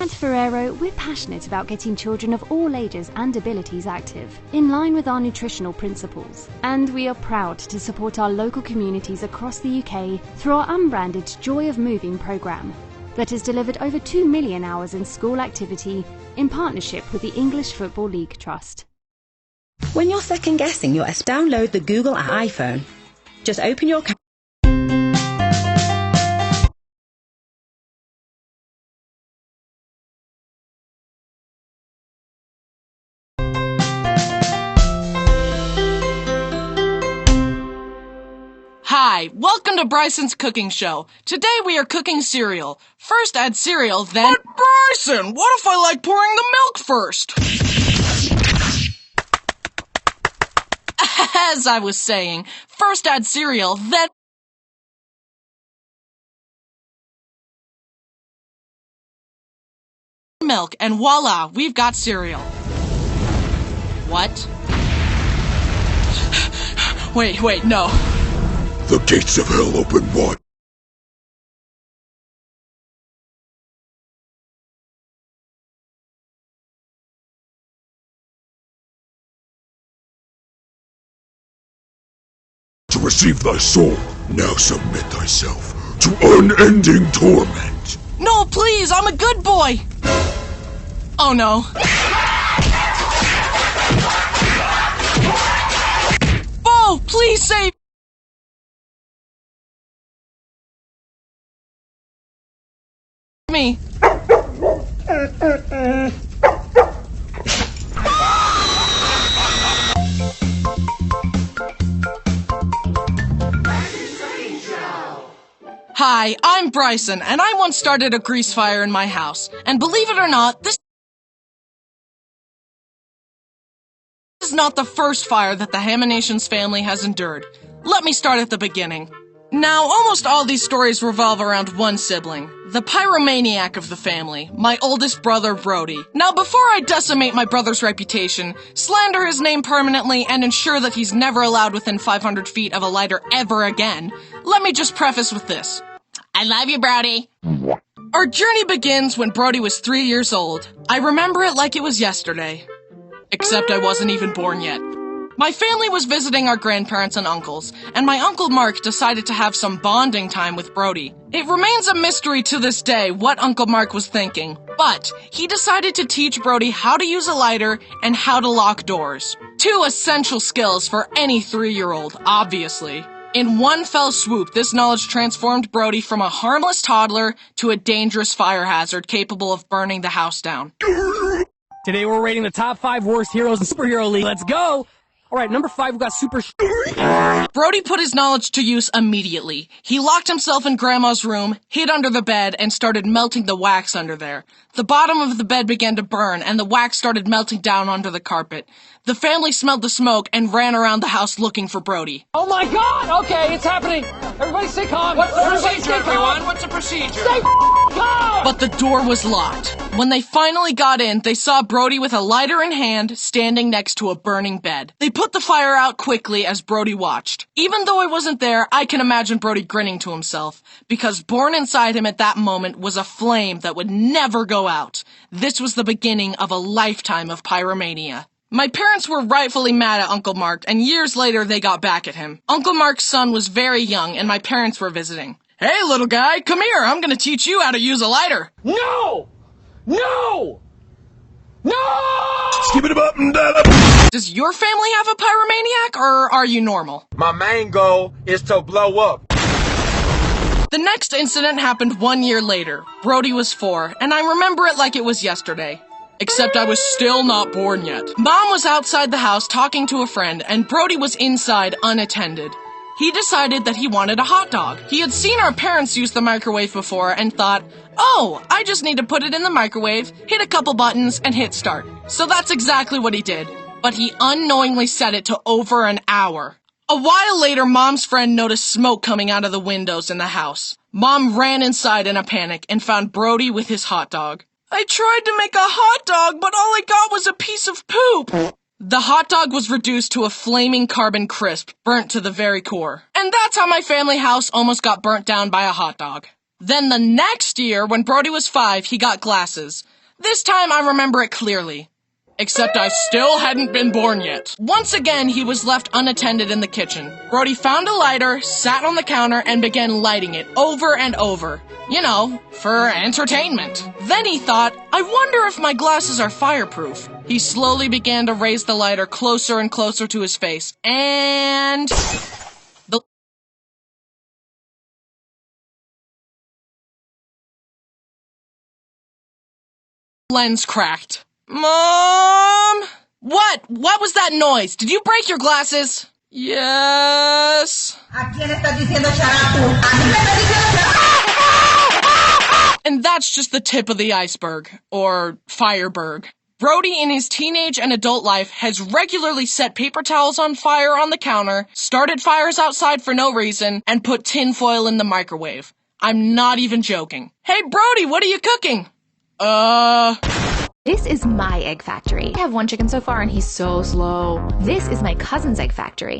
At Ferrero, we're passionate about getting children of all ages and abilities active, in line with our nutritional principles. And we are proud to support our local communities across the UK through our unbranded Joy of Moving programme that has delivered over 2 million hours in school activity in partnership with the English Football League Trust. When you're second guessing your download the Google at iPhone. Just open your Hi, welcome to Bryson's Cooking Show. Today we are cooking cereal. First add cereal, then... But Bryson, what if I like pouring the milk first? As I was saying, first add cereal, then... milk, and voila, we've got cereal. What? Wait, no. The gates of hell open wide. To receive thy soul, now submit thyself to unending torment. No, please, I'm a good boy. Oh no. Oh, please save me. Hi, I'm Bryson, and I once started a grease fire in my house. And believe it or not, this is not the first fire that the Haminations family has endured. Let me start at the beginning. Now, almost all these stories revolve around one sibling, the pyromaniac of the family, my oldest brother, Brody. Now, before I decimate my brother's reputation, slander his name permanently, and ensure that he's never allowed within 500 feet of a lighter ever again, let me just preface with this. I love you, Brody. Our journey begins when Brody was 3 years old. I remember it like it was yesterday. Except I wasn't even born yet. My family was visiting our grandparents and uncles, and my Uncle Mark decided to have some bonding time with Brody. It remains a mystery to this day what Uncle Mark was thinking, but he decided to teach Brody how to use a lighter and how to lock doors. 2 essential skills for any 3-year-old, obviously. In one fell swoop, this knowledge transformed Brody from a harmless toddler to a dangerous fire hazard capable of burning the house down. Today we're rating the top 5 worst heroes in Superhero League. Let's go! Alright, number 5, we've got Super... Brody put his knowledge to use immediately. He locked himself in Grandma's room, hid under the bed, and started melting the wax under there. The bottom of the bed began to burn, and the wax started melting down onto the carpet. The family smelled the smoke and ran around the house looking for Brody. Oh my god! Okay, it's happening! Everybody stay calm! What's the procedure, everyone? What's the procedure? Stay calm! But the door was locked. When they finally got in, they saw Brody with a lighter in hand, standing next to a burning bed. They put the fire out quickly as Brody watched. Even though I wasn't there, I can imagine Brody grinning to himself, because born inside him at that moment was a flame that would never go out. This was the beginning of a lifetime of pyromania. My parents were rightfully mad at Uncle Mark, and years later they got back at him. Uncle Mark's son was very young, and my parents were visiting. Hey, little guy, come here. I'm gonna teach you how to use a lighter. No! No! No! Skip it up and down. Does your family have a pyromaniac, or are you normal? My main goal is to blow up. The next incident happened 1 year later. Brody was 4, and I remember it like it was yesterday. Except I was still not born yet. Mom was outside the house talking to a friend, and Brody was inside unattended. He decided that he wanted a hot dog. He had seen our parents use the microwave before and thought, oh, I just need to put it in the microwave, hit a couple buttons, and hit start. So that's exactly what he did. But he unknowingly set it to over an hour. A while later, Mom's friend noticed smoke coming out of the windows in the house. Mom ran inside in a panic and found Brody with his hot dog. I tried to make a hot dog, but all I got was a piece of poop. The hot dog was reduced to a flaming carbon crisp, burnt to the very core. And that's how my family house almost got burnt down by a hot dog. Then the next year, when Brody was 5, he got glasses. This time I remember it clearly. Except I still hadn't been born yet. Once again, he was left unattended in the kitchen. Brody found a lighter, sat on the counter, and began lighting it over and over. You know, for entertainment. Then he thought, I wonder if my glasses are fireproof. He slowly began to raise the lighter closer and closer to his face, and... the lens cracked. Mom? What? What was that noise? Did you break your glasses? Yes. And that's just the tip of the iceberg, or fireberg. Brody in his teenage and adult life has regularly set paper towels on fire on the counter, started fires outside for no reason, and put tinfoil in the microwave. I'm not even joking. Hey Brody, what are you cooking? This is my egg factory. I have one chicken so far and he's so slow. This is my cousin's egg factory.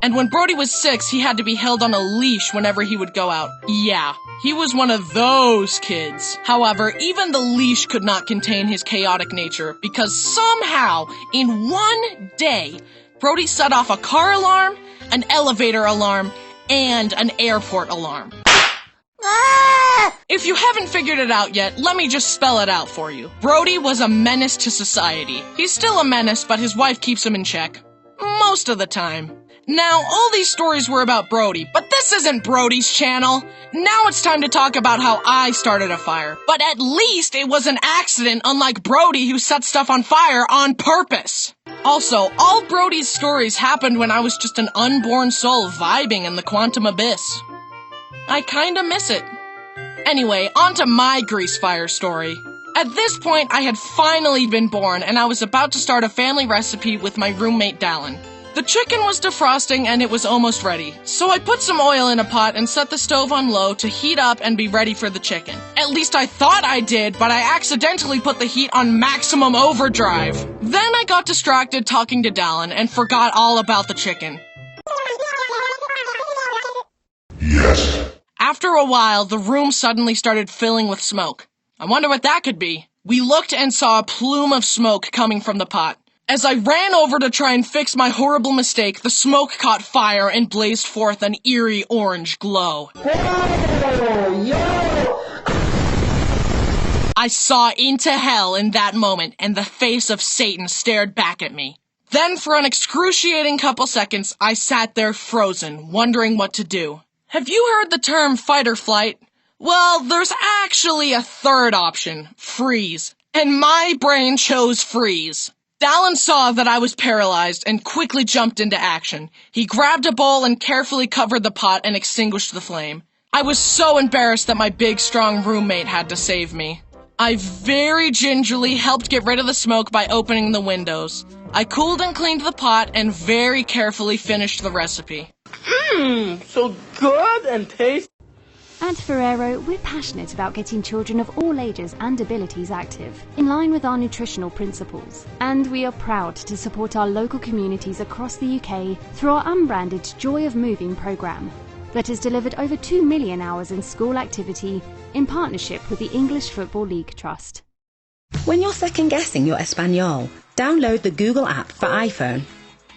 And when Brody was 6, he had to be held on a leash whenever he would go out. Yeah, he was one of those kids. However, even the leash could not contain his chaotic nature because somehow, in one day, Brody set off a car alarm, an elevator alarm, and an airport alarm. If you haven't figured it out yet, let me just spell it out for you. Brody was a menace to society. He's still a menace, but his wife keeps him in check. Most of the time. Now, all these stories were about Brody, but this isn't Brody's channel. Now it's time to talk about how I started a fire. But at least it was an accident, unlike Brody who set stuff on fire on purpose. Also, all Brody's stories happened when I was just an unborn soul vibing in the quantum abyss. I kinda miss it. Anyway, on to my grease fire story. At this point, I had finally been born, and I was about to start a family recipe with my roommate Dallin. The chicken was defrosting and it was almost ready, so I put some oil in a pot and set the stove on low to heat up and be ready for the chicken. At least I thought I did, but I accidentally put the heat on maximum overdrive. Then I got distracted talking to Dallin and forgot all about the chicken. Yes. After a while, the room suddenly started filling with smoke. I wonder what that could be. We looked and saw a plume of smoke coming from the pot. As I ran over to try and fix my horrible mistake, the smoke caught fire and blazed forth an eerie orange glow. I saw into hell in that moment, and the face of Satan stared back at me. Then, for an excruciating couple seconds, I sat there frozen, wondering what to do. Have you heard the term fight or flight? Well, there's actually a third option, freeze. And my brain chose freeze. Dallin saw that I was paralyzed and quickly jumped into action. He grabbed a bowl and carefully covered the pot and extinguished the flame. I was so embarrassed that my big, strong roommate had to save me. I very gingerly helped get rid of the smoke by opening the windows. I cooled and cleaned the pot and very carefully finished the recipe. So good and tasty. At Ferrero, we're passionate about getting children of all ages and abilities active, in line with our nutritional principles. And we are proud to support our local communities across the UK through our unbranded Joy of Moving programme that has delivered over 2 million hours in school activity in partnership with the English Football League Trust. When you're second guessing your Espanol, download the Google app for iPhone.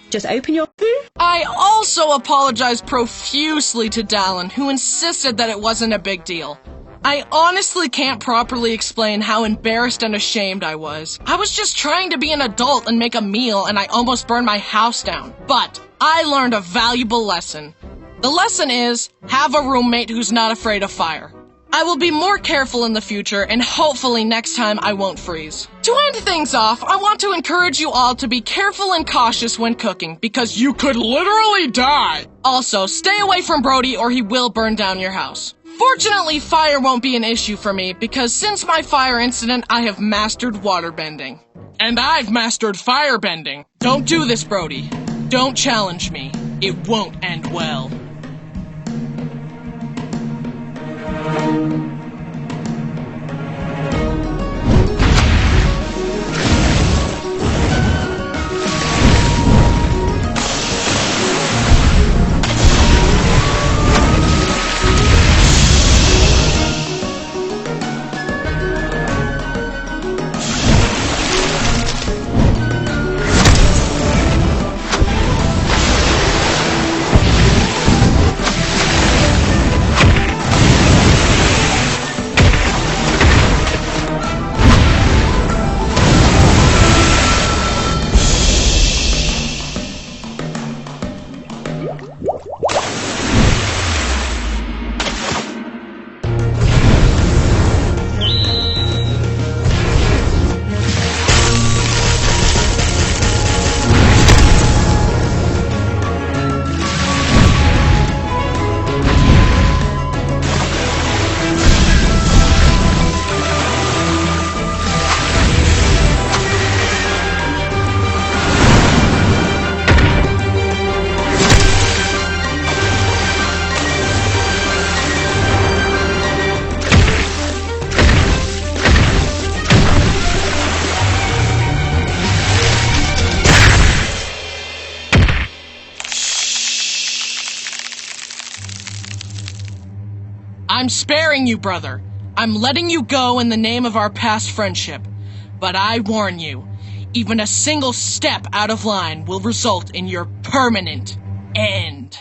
Just open your... I also apologized profusely to Dallin, who insisted that it wasn't a big deal. I honestly can't properly explain how embarrassed and ashamed I was. I was just trying to be an adult and make a meal, and I almost burned my house down. But I learned a valuable lesson. The lesson is, have a roommate who's not afraid of fire. I will be more careful in the future, and hopefully next time I won't freeze. To end things off, I want to encourage you all to be careful and cautious when cooking, because you could literally die. Also, stay away from Brody or he will burn down your house. Fortunately, fire won't be an issue for me, because since my fire incident, I have mastered waterbending. And I've mastered firebending. Don't do this, Brody. Don't challenge me. It won't end well. I'm sparing you, brother. I'm letting you go in the name of our past friendship. But I warn you, even a single step out of line will result in your permanent end.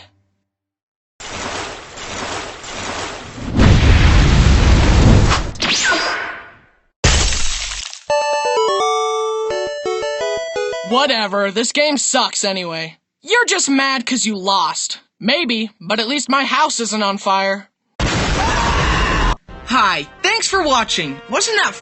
Whatever, this game sucks anyway. You're just mad 'cause you lost. Maybe, but at least my house isn't on fire. Hi, thanks for watching. Wasn't that